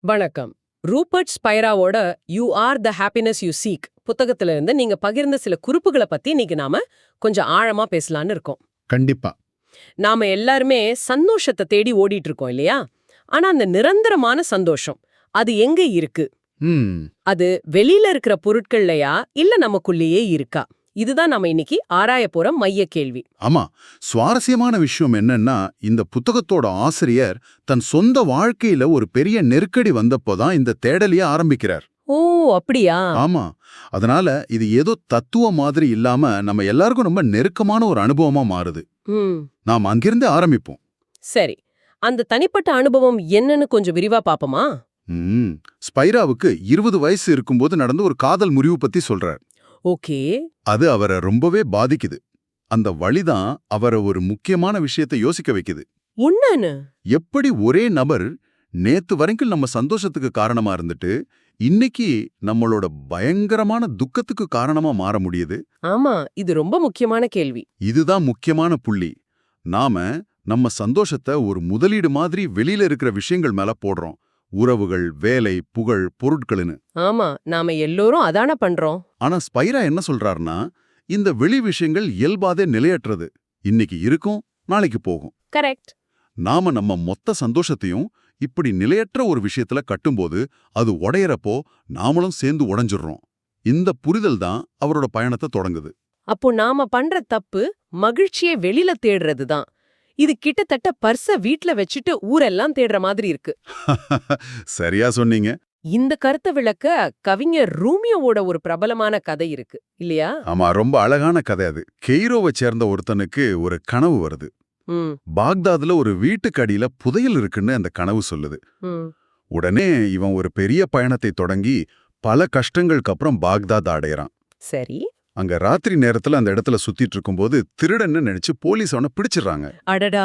வணக்கம். ரூபர்ட் ஸ்பைராவோட you are the happiness you seek புத்தகத்துல இருந்து நீங்க பகிர்ந்த சில குறிப்புகளை பத்தி இன்னைக்கு நாம கொஞ்சம் ஆழமா பேசலான்னு இருக்கோம். கண்டிப்பா. நாம எல்லாருமே சந்தோஷத்தை தேடி ஓடிட்டு இருக்கோம் இல்லையா? ஆனா அந்த நிரந்தரமான சந்தோஷம் அது எங்க இருக்கு? ம் அது வெளியில இருக்கிற பொருட்கள்லயா இல்ல நமக்குள்ளேயே இருக்கா? இதுதான் நாம இன்னைக்கு ஆராய போற மைய கேள்வி. ஆமா, சுவாரஸ்யமான விஷயம் என்னன்னா, இந்த புத்தகத்தோட ஆசிரியர் தன் சொந்த வாழ்க்கையில ஒரு பெரிய நெருக்கடி வந்தப்போதான் இந்த தேடலையே ஆரம்பிக்கிறார். ஓ, அப்படியா? ஆமா, அதனால இது ஏதோ தத்துவ மாதிரி இல்லாம நம்ம எல்லாருக்கும் ரொம்ப நெருக்கமான ஒரு அனுபவமா மாறுது. ம் நாம் அங்கிருந்து ஆரம்பிப்போம். சரி, அந்த தனிப்பட்ட அனுபவம் என்னன்னு கொஞ்சம் விரிவா பாப்போமா? ம் ஸ்பைராவுக்கு 20 வயசு இருக்கும்போது நடந்த ஒரு காதல் முறிவு பத்தி சொல்றார். ஓகே. அது அவரை ரொம்பவே பாதிக்குது. அந்த வழிதான் அவரை ஒரு முக்கியமான விஷயத்தை யோசிக்க வைக்குது. உன்னன்னு? எப்படி ஒரே நபர் நேத்து வரைக்கும் நம்ம சந்தோஷத்துக்கு காரணமா இருந்துட்டு இன்னைக்கு நம்மளோட பயங்கரமான துக்கத்துக்கு காரணமா மாற முடியுது? ஆமா, இது ரொம்ப முக்கியமான கேள்வி. இதுதான் முக்கியமான புள்ளி. நாம நம்ம சந்தோஷத்தை ஒரு முதலீடு மாதிரி வெளியில இருக்கிற விஷயங்கள் மேல போடுறோம். உறவுகள், வேலை, புகழ், பொருட்கள்னு. ஆமா, நாம எல்லோரும் அதான பண்றோம். ஆனா ஸ்பைரா என்ன சொல்றாருன்னா, இந்த வெளி விஷயங்கள் இயல்பாதே நிலையற்றது. இன்னைக்கு இருக்கும், நாளைக்கு போகும். கரெக்ட். நாம நம்ம மொத்த சந்தோஷத்தையும் இப்படி நிலையற்ற ஒரு விஷயத்துல கட்டும்போது அது உடையறப்போ நாமளும் சேர்ந்து உடைஞ்சிடுறோம். இந்த புரிதல் தான் அவரோட பயணத்தை தொடங்குது. அப்போ நாம பண்ற தப்பு மகிழ்ச்சியை வெளியில தேடுறது தான். இது கிட்டத்தட்ட பர்ஸ வீட்ல வச்சுட்டு ஊரெல்லாம் தேடுற மாதிரி இருக்கு. சரியா சொன்னீங்க. இந்த கருத்தை விளக்க கவிஞர் ரூமியோவோட ஒரு பிரபலமான கதை இருக்கு இல்லையா? ஆமா, ரொம்ப அழகான கதை அது. கெய்ரோவை சேர்ந்த ஒருத்தனுக்கு ஒரு கனவு வருது. ம் பாக்தாதுல ஒரு வீட்டுக்கு அடியில புதையல் இருக்குன்னு அந்த கனவு சொல்லுது. ம் உடனே இவன் ஒரு பெரிய பயணத்தை தொடங்கி பல கஷ்டங்களுக்கு அப்புறம் பாக்தாத் அடையறான். சரி. அங்க ராத்திரி நேரத்துல அந்த இடத்துல சுத்திட்டு இருக்கும்போது திருடன்னு நினைச்சு போலீஸ் அவனை பிடிச்சிடுறாங்க. அடடா,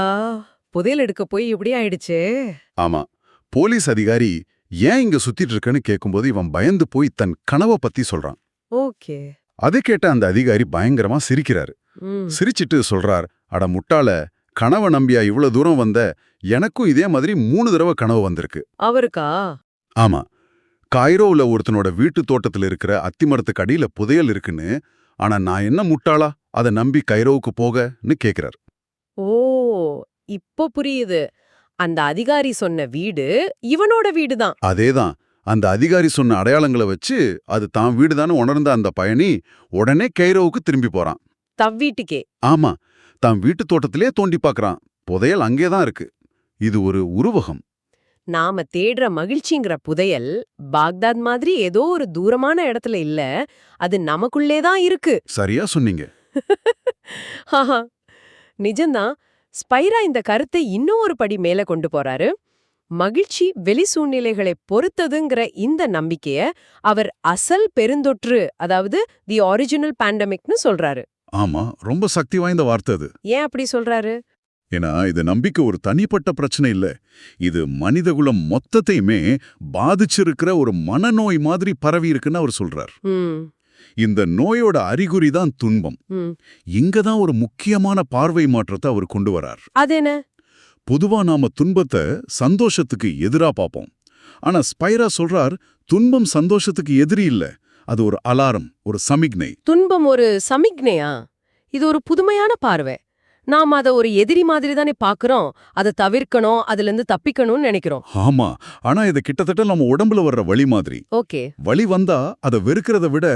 புதையல் எடுக்க போய் இப்படி ஆயிடுச்சே. ஆமா, போலீஸ் அதிகாரி ஏன் இங்க சுத்திட்டு இருக்கன்னு கேட்கும்போது இவன் பயந்து போய் தன் கனவை பத்தி சொல்றான். ஓகே. அதை கேட்ட அந்த அதிகாரி பயங்கரமா சிரிக்கிறாரு. ம் சிரிச்சிட்டு சொல்றார், அட முட்டாள, கனவை நம்பியா இவ்வளவு தூரம் வந்த? எனக்கும் இதே மாதிரி 3 தடவை கனவு வந்திருக்கு. அவருக்கா? ஆமா, காய்ரோவுல ஒருத்தனோட வீட்டு தோட்டத்துல இருக்கிற அத்திமரத்துக்கு அடியில புதையல் இருக்குன்னு. ஆனா நான் என்ன முட்டாளா அதை நம்பி கைரோவுக்கு போகன்னு கேக்குறார். ஓ, இப்போ புரியுது. அந்த அதிகாரி சொன்ன வீடு இவனோட வீடுதான். அதேதான், அந்த அதிகாரி சொன்ன அடையாளங்களை வச்சு அது தான் வீடுதான்னு உணர்ந்த அந்த பயணி உடனே கைரோவுக்கு திரும்பி போறான். தவ்வீட்டுக்கே. ஆமா, தான் வீட்டு தோட்டத்திலே தோண்டி பார்க்கறான். புதையல் அங்கேதான் இருக்கு. இது ஒரு உருவகம். நாம தேடுற மகிழ்ச்சிங்கிற புதையல் பாக்தாத் மாதிரி ஏதோ ஒரு தூரமான இடத்துல இல்ல, அது நமக்குள்ளே தான் இருக்கு. சரியா சொன்னீங்க. ஹாஹா, நிஜம்தான். ஸ்பைரா இந்த கருத்தை இன்னும் ஒரு படி மேல கொண்டு போறாரு. மகிழ்ச்சி வெளி சூழ்நிலைகளை பொறுத்ததுங்கிற இந்த நம்பிக்கைய அவர் அசல் பெருந்தொற்று, அதாவது தி ஒரிஜினல் பேண்டமிக்னு சொல்றாரு. ஆமா, ரொம்ப சக்தி வாய்ந்த வார்த்தை அது. ஏன் அப்படி சொல்றாரு? ஏன்னா இது நம்பிக்கை ஒரு தனிப்பட்ட பிரச்சனை இல்ல. இது மனிதகுலம் மொத்தத்தையுமே பாதிச்சிருக்கிற ஒரு மனநோய் மாதிரி பரவி இருக்குன்னு அவர் சொல்றார். ம் இந்த நோயோட அறிகுறி தான் துன்பம். ம் இங்கதான் ஒரு முக்கியமான பார்வை மாற்றத்தை அவர் கொண்டு வரார். அது என்ன? பொதுவா நாம துன்பத்தை சந்தோஷத்துக்கு எதிரா பார்ப்போம். ஆனா ஸ்பைரா சொல்றார், துன்பம் சந்தோஷத்துக்கு எதிரி இல்ல, அது ஒரு அலாரம், ஒரு சமிக்ஞை. துன்பம் ஒரு சமிக்ஞையா? இது ஒரு புதுமையான பார்வை. நாம அத ஒரு எதிரி மாதிரி தானே பாக்குறோம். அதை தவிர்க்கணும், அதுல இருந்து தப்பிக்கணும்னு நினைக்கிறோம். ஆமா, ஆனா இது கிட்டத்தட்ட நம்ம உடம்புல வர்ற வலி மாதிரி. ஓகே. வலி வந்தா அதை வெறுக்கிறத விட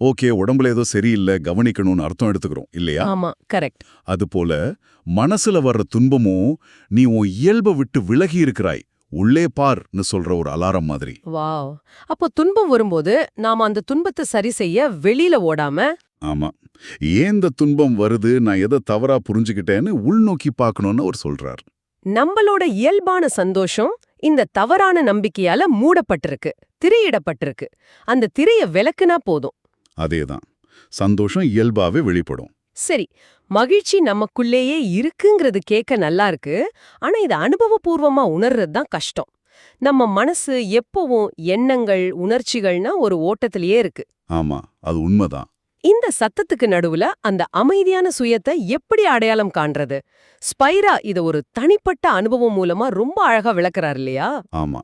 ஓகே உடம்புல ஏதோ சரியில்லை கவனிக்கணும்னு அர்த்தம் எடுத்துக்கிறோம் இல்லையா? ஆமா, கரெக்ட். அதுபோல மனசுல வர்ற துன்பமும் நீ உன் இயல்பை விட்டு விலகி இருக்கிறாய், உள்ளே பார்னு சொல்ற ஒரு அலாரம் மாதிரி. வாவ். அப்போ துன்பம் வரும்போது நாம அந்த துன்பத்தை சரி செய்ய வெளியில ஓடாம, ஆமா, ஏன் இந்த துன்பம் வருது, நான் எதை தவறா புரிஞ்சுக்கிட்டேன்னு உள்நோக்கி பார்க்கணும்னு அவர் சொல்றார். நம்மளோட இயல்பான சந்தோஷம் இந்த தவறான நம்பிக்கையால மூடப்பட்டிருக்கு, திரையிடப்பட்டிருக்கு. அந்த திரைய விலக்குனா போதும். அதேதான், சந்தோஷம் இயல்பாவே வெளிப்படும். சரி, மகிழ்ச்சி நமக்குள்ளேயே இருக்குங்கிறது கேட்க நல்லா இருக்கு. ஆனா இது அனுபவபூர்வமா உணர்றது தான் கஷ்டம். நம்ம மனசு எப்பவும் எண்ணங்கள், உணர்ச்சிகள்னா ஒரு ஓட்டத்திலேயே இருக்கு. ஆமா, அது உண்மைதான். இந்த சத்தத்துக்கு நடுவுல அந்த அமைதியான சுயத்தை எப்படி அடையாளம் காண்றது? ஸ்பைரா இத ஒரு தனிப்பட்ட அனுபவம் மூலமா ரொம்ப அழகா விளக்குறார் இல்லையா? ஆமா,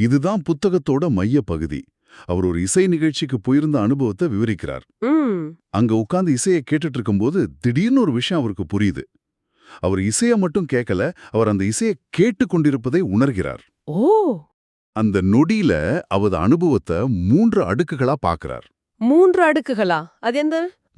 இதுதான் புத்தகத்தோட மைய பகுதி. அவர் ஒரு இசை நிகழ்ச்சிக்கு போயிருந்த அனுபவத்தை விவரிக்கிறார். ம். அங்க உட்கார்ந்து இசையை கேட்டுட்டு இருக்கும்போது திடீர்னு ஒரு விஷயம் அவருக்கு புரியுது. அவர் இசையை மட்டும் கேட்கல, அவர் அந்த இசையை கேட்டு கொண்டிருப்பதை உணர்கிறார். ஓ, அந்த நொடியில அவர் அனுபவத்தை 3 அடுக்குகளா பார்க்கிறார். 3 அடுக்குகளா? அது எந்த?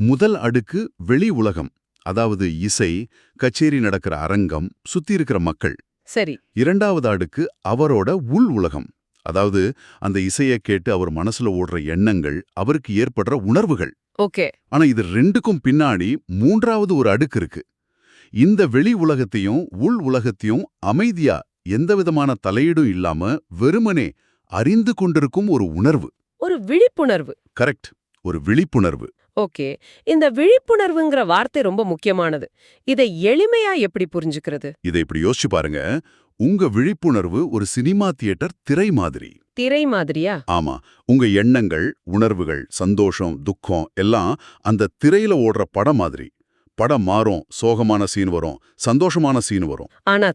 முதல் அடுக்கு வெளி உலகம், அதாவது இசை, கச்சேரி நடக்கிற அரங்கம், சுத்தி இருக்கிற மக்கள். சரி. இரண்டாவது அடுக்கு அவரோட உள் உலகம், அதாவது அந்த இசையை கேட்டு அவர் மனசுல ஓடுற எண்ணங்கள், அவருக்கு ஏற்படுற உணர்வுகள். ஓகே. ஆனா இது ரெண்டுக்கும் பின்னாடி 3வது ஒரு அடுக்கு இருக்கு. இந்த வெளி உலகத்தையும் உள் உலகத்தையும் அமைதியா எந்தவிதமான தலையீடும் இல்லாம வெறுமனே அறிந்து கொண்டிருக்கும் ஒரு உணர்வு. ஒரு விழிப்புணர்வு. கரெக்ட், ஒரு விழிப்புணர்வு. ஓகே. இந்த விழிப்புணர்வுங்கிற வார்த்தை ரொம்ப முக்கியமானது. இதை எளிமையா எப்படி புரிஞ்சுக்கிறது? இதை இப்படி யோசிச்சு பாருங்க. உங்க விழிப்புணர்வு ஒரு சினிமா தியேட்டர் திரை மாதிரி. திரை மாதிரியா? ஆமா, உங்க எண்ணங்கள், உணர்வுகள், சந்தோஷம், துக்கம் எல்லாம் அந்த திரையில ஓடுற படம் மாதிரி. படம் மாறும், சோகமான சீன் வரும், சந்தோஷமான சீன் வரும். ஆனா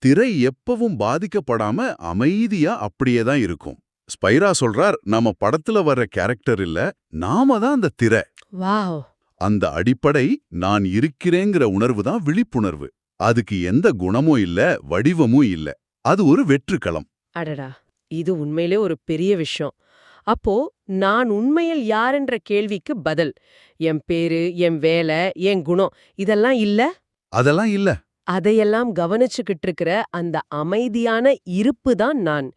திரை எப்பவும் பாதிக்கப்படாம அமைதியா அப்படியே தான் இருக்கும். ஸ்பைரா சொல்றார், நாம படத்துல வர்ற கேரக்டர் இல்ல, நாம தான் அந்த திரை. வாவ். அந்த அடிப்படை நான் இருக்கிறேங்கிற உணர்வு தான் விழிப்புணர்வு. அதுக்கு எந்த குணமும் இல்ல, வடிவமும் இல்ல. அது ஒரு வெற்றுக்களம். அடடா, இது உண்மையிலே ஒரு பெரிய விஷயம். அப்போ நான் உண்மையில் யாரென்ற கேள்விக்கு பதில், என் பேரு, என் வேலை, என் குணம் இதெல்லாம் இல்ல. அதெல்லாம் இல்ல. அதையெல்லாம் கவனிச்சுக்கிட்டு இருக்கிற அந்த அமைதியான இருப்பு தான் நான்.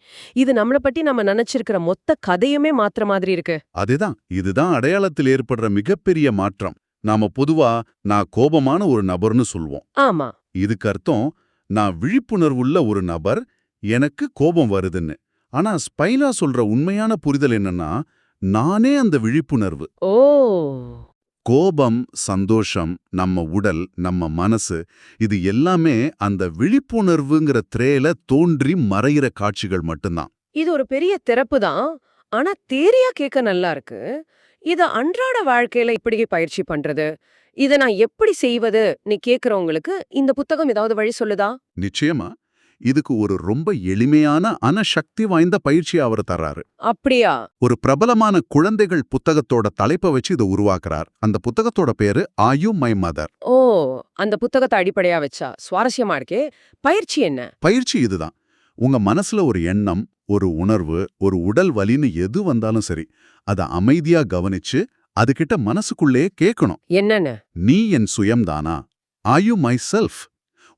இது நம்மள பத்தி நம்ம நினைச்சிருக்கிற மொத்த கதையுமே மாத்திர மாதிரி இருக்கு. அதுதான், இதுதான் அடையாளத்தில் ஏற்படுற மிகப்பெரிய மாற்றம். நாம பொதுவா நான் கோபமான ஒரு நபர்னு சொல்வோம். ஆமா. இதுக்கு அர்த்தம் நான் விழிப்புணர்வுள்ள ஒரு நபர், எனக்கு கோபம் வருதுன்னு. ஆனா ஸ்பைலா சொல்ற உண்மையான புரிதல் என்னன்னா, நானே அந்த விழிப்புணர்வு. ஓ, கோபம், சந்தோஷம், நம்ம உடல், நம்ம மனசு, இது எல்லாமே அந்த விழிப்புணர்வுங்கிற திரையில தோன்றி மறையிற காட்சிகள் மட்டும்தான். இது ஒரு பெரிய திறப்பு தான். ஆனா தேரியா கேட்க நல்லா இருக்கு. இத அன்றாட வாழ்க்கையில இப்படி பயிற்சி பண்றது, இத நான் எப்படி செய்வது நீ கேக்குறவங்களுக்கு இந்த புத்தகம் ஏதாவது வழி சொல்லுதா? நிச்சயமா இதுக்கு ஒரு ரொம்ப எளிமையான ஆனா சக்தி வாய்ந்த பயிற்சி அவர் தர்றாரு. அப்படியா? ஒரு பிரபலமான குழந்தைகள் புத்தகத்தோட தலைப்பை வச்சு இதை உருவாக்குறார். அந்த புத்தகத்தோட பேரு ஆர் யூ மை மதர். ஓ, அந்த புத்தகத்தை அடிப்படையா வச்சா சுவாரஸ்யமா இருக்கே. பயிற்சி என்ன? பயிற்சி இதுதான். உங்க மனசுல ஒரு எண்ணம், ஒரு உணர்வு, ஒரு உடல் வலின்னு எது வந்தாலும் சரி, அதை அமைதியா கவனிச்சு அதுகிட்ட மனசுக்குள்ளே கேட்கணும். என்னன்னு? நீ என் சுயம்தானா? Are you my self?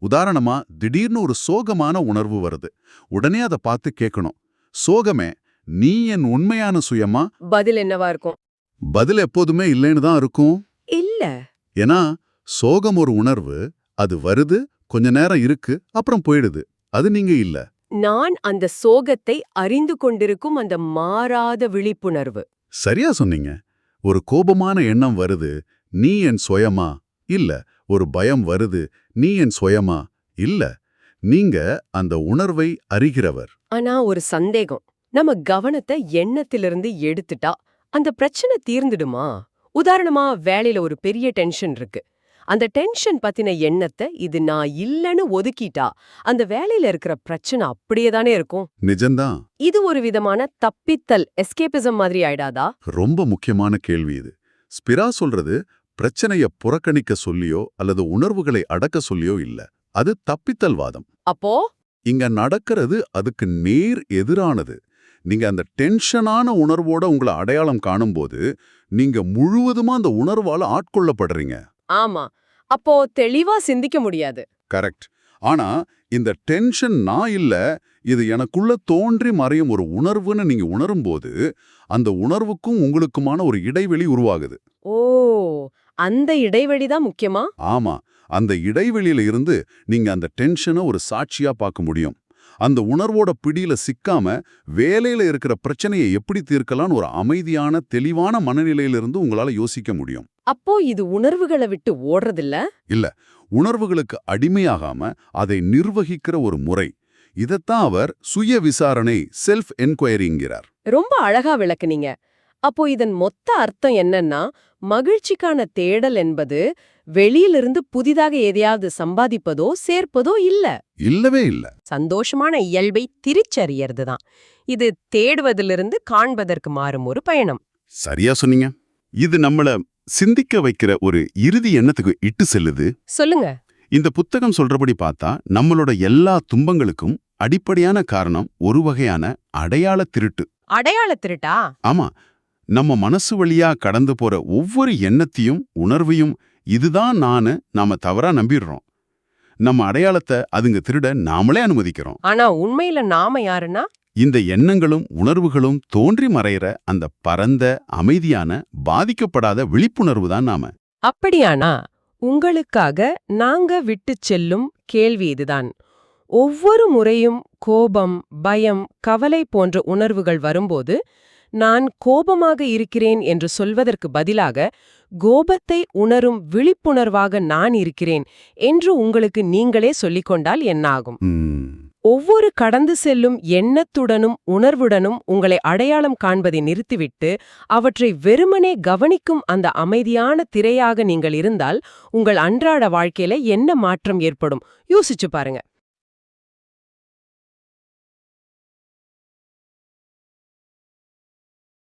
உதாரணமா, திடீர்னு ஒரு சோகமான உணர்வு வருது. உடனே அதை பார்த்து கேட்கணும், சோகமே, நீ என் உண்மையான சுயமா? பதில் என்னவா இருக்கும்? பதில் எப்போதுமே இல்லைன்னு தான் இருக்கும். இல்ல. ஏன்னா சோகம் ஒரு உணர்வு, அது வருது, கொஞ்ச நேரம் இருக்கு, அப்புறம் போயிடுது. அது நீங்க இல்ல. நான் அந்த சோகத்தை அறிந்து கொண்டிருக்கும் அந்த மாறாத விழிப்புணர்வு. சரியா சொன்னீங்க. ஒரு கோபமான எண்ணம் வருது, நீ என் சுயமா? இல்ல. ஒரு பயம் வருது, நீ என் சுயமா? இல்ல. நீங்க அந்த உணர்வை அறிகிறவர். ஆனா ஒரு சந்தேகம். நம்ம கவனத்தை எண்ணத்திலிருந்து எடுத்துட்டா அந்த பிரச்சனை தீர்ந்துடுமா? உதாரணமா, வேலையில ஒரு பெரிய டென்ஷன் இருக்கு. அந்த டென்ஷன் பத்தின எண்ணத்தை இது நான் இல்லன்னு ஒதுக்கிட்டா அந்த வேலையில இருக்கிற பிரச்சனை அப்படியே தானே இருக்கும். நிஜம்தான். இது ஒரு விதமான தப்பித்தல், எஸ்கேபிசம் மாதிரி ஆயிடாதா? ரொம்ப முக்கியமான கேள்வி இது. ஸ்பிரா சொல்றது பிரச்சனைய புறக்கணிக்க சொல்லியோ அல்லது உணர்வுகளை அடக்க சொல்லியோ இல்ல. அது தப்பித்தல் வாதம். அப்போ இங்க நடக்கிறது அதுக்கு நேர் எதிரானது. நீங்க அந்த டென்ஷனான உணர்வோட உங்களை அடையாளம் காணும்போது நீங்க முழுவதுமா அந்த உணர்வால ஆட்கொள்ளப்படுறீங்க. ஆமா, அப்போ தெளிவா சிந்திக்க முடியாது. கரெக்ட். ஆனா இந்த டென்ஷன் நான் இல்ல, இது எனக்குள்ள தோன்றி மறையும் ஒரு உணர்வுன்னு நீங்க உணரும்போது அந்த உணர்வுக்கும் உங்களுக்குமான ஒரு இடைவெளி உருவாகுது. ஓ, அந்த இடைவெளி தான் முக்கியமா? ஆமா, அந்த இடைவெளியில இருந்து நீங்க அந்த டென்ஷனை ஒரு சாட்சியா பார்க்க முடியும். அந்த உணர்வோட பிடியில சிக்காம வேலையில இருக்கிற பிரச்சனையை எப்படி தீர்க்கலாம்னு ஒரு அமைதியான தெளிவான மனநிலையிலிருந்து உங்களால யோசிக்க முடியும். அப்போ இது உணர்வுகளை விட்டு ஓடுறதில்ல? இல்ல, உணர்வுகளுக்கு அடிமையாகாம அதை நிர்வகிக்கிற ஒரு முறை. இதத்தான் அவர் சுய விசாரணை, செல்ஃப் என்கொயரிங்கிறார். ரொம்ப அழகா விளக்குனீங்க. அப்போ இதன் மொத்த அர்த்தம் என்னன்னா, மகிழ்ச்சிக்கான தேடல் என்பது வெளியிலிருந்து புதிதாக எதையாவது சம்பாதிப்பதோ சேர்ப்பதோ இல்ல. இல்லவே இல்ல. சந்தோஷமான இயல்பை திரிச்சறியறதுதான். இது தேடுவதிலிருந்து காண்பதற்கு மாறும் ஒரு பயணம். சரியா சொன்னீங்க. இது நம்மள சிந்திக்க வைக்கிற ஒரு இறுதி எண்ணத்துக்கு இட்டு செல்லுது. சொல்லுங்க. இந்த புத்தகம் சொல்றபடி பார்த்தா நம்மளோட எல்லா துன்பங்களுக்கும் அடிப்படையான காரணம் ஒரு வகையான அடையாள திருட்டு. அடையாள திருட்டா? ஆமா, நம்ம மனசு வழியா கடந்து போற ஒவ்வொரு எண்ணத்தையும் உணர்வையும் இதுதான் நாம தவறா நம்பிடுறோம். நம்ம அடையாளத்தை அதுங்க திருட நாமளே அனுமதிக்கிறோம். ஆனா உண்மையில நாம யாருன்னா, இந்த எண்ணங்களும் உணர்வுகளும் தோன்றி மறையிற அந்த பரந்த அமைதியான பாதிக்கப்படாத விழிப்புணர்வு தான் நாம. அப்படியானா உங்களுக்காக நாங்க விட்டுச் செல்லும் கேள்வி இதுதான். ஒவ்வொரு முறையும் கோபம், பயம், கவலை போன்ற உணர்வுகள் வரும்போது நான் கோபமாக இருக்கிறேன் என்று சொல்வதற்கு பதிலாக கோபத்தை உணரும் விழிப்புணர்வாக நான் இருக்கிறேன் என்று உங்களுக்கு நீங்களே சொல்லிக்கொண்டால் என்னாகும்? ஒவ்வொரு கடந்து செல்லும் எண்ணத்துடனும் உணர்வுடனும் உங்களை அடையாளம் காண்பதை நிறுத்திவிட்டு அவற்றை வெறுமனே கவனிக்கும் அந்த அமைதியான திரையாக நீங்கள் இருந்தால் உங்கள் அன்றாட வாழ்க்கையில என்ன மாற்றம் ஏற்படும் யோசிச்சு பாருங்க.